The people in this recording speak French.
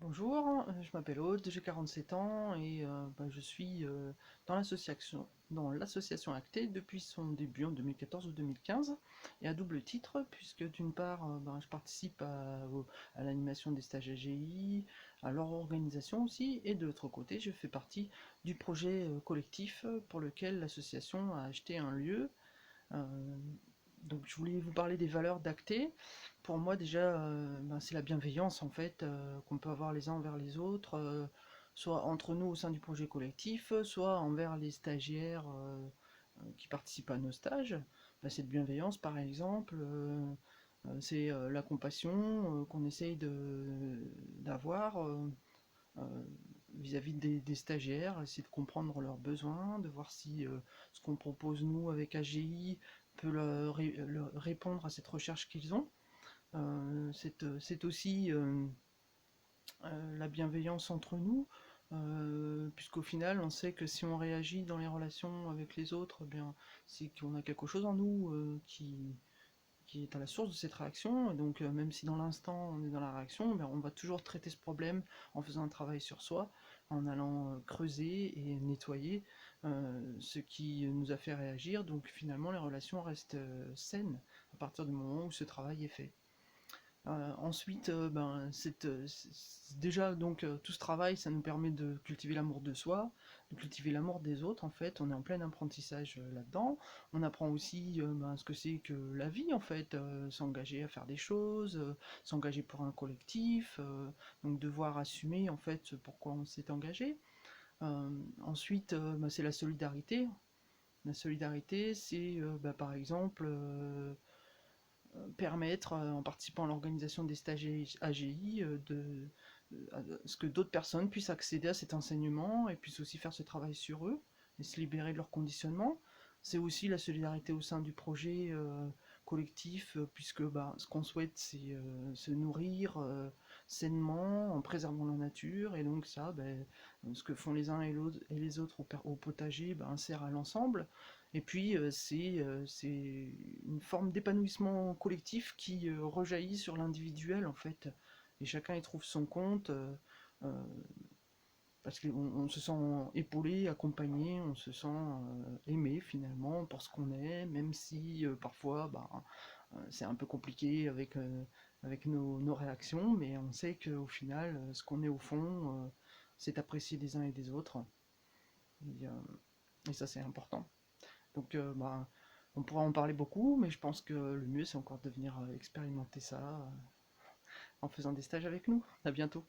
Bonjour, je m'appelle Aude, j'ai 47 ans et je suis dans l'association Acté depuis son début en 2014 ou 2015 et à double titre puisque d'une part je participe à l'animation des stages AGI, à leur organisation aussi, et de l'autre côté je fais partie du projet collectif pour lequel l'association a acheté un lieu. euh, donc je voulais vous parler des valeurs d'Acté. Pour moi déjà, c'est la bienveillance en fait qu'on peut avoir les uns envers les autres, soit entre nous au sein du projet collectif, soit envers les stagiaires qui participent à nos stages. Cette bienveillance par exemple, c'est la compassion qu'on essaye d'avoir euh, vis-à-vis des stagiaires, essayer de comprendre leurs besoins, de voir si ce qu'on propose nous avec AGI peut leur répondre à cette recherche qu'ils ont. C'est aussi la bienveillance entre nous, puisqu'au final, on sait que si on réagit dans les relations avec les autres, eh bien, c'est qu'on a quelque chose en nous qui est à la source de cette réaction. Et donc, même si dans l'instant on est dans la réaction, eh bien, on va toujours traiter ce problème en faisant un travail sur soi, en allant creuser et nettoyer ce qui nous a fait réagir. Donc, finalement, les relations restent saines à partir du moment où ce travail est fait. Ensuite, déjà donc tout ce travail, ça nous permet de cultiver l'amour de soi, de cultiver l'amour des autres. En fait, on est en plein apprentissage là-dedans. On apprend aussi ce que c'est que la vie, en fait, s'engager à faire des choses, s'engager pour un collectif, donc devoir assumer en fait pourquoi on s'est engagé. Ensuite, c'est la solidarité. La solidarité, c'est par exemple permettre, en participant à l'organisation des stages AGI, ce que d'autres personnes puissent accéder à cet enseignement et puissent aussi faire ce travail sur eux et se libérer de leur conditionnement. C'est aussi la solidarité au sein du projet collectif, puisque ce qu'on souhaite, c'est se nourrir sainement en préservant la nature, et donc ça, ce que font les uns et les autres au potager, sert à l'ensemble. Et puis c'est une forme d'épanouissement collectif qui rejaillit sur l'individuel en fait. Et chacun y trouve son compte euh, parce qu'on se sent épaulé, accompagné, on se sent aimé finalement pour ce qu'on est, même si parfois c'est un peu compliqué avec nos réactions, mais on sait qu'au final, ce qu'on est au fond, c'est apprécié des uns et des autres. Et, et ça c'est important. Donc on pourra en parler beaucoup, mais je pense que le mieux c'est encore de venir expérimenter ça en faisant des stages avec nous. À bientôt.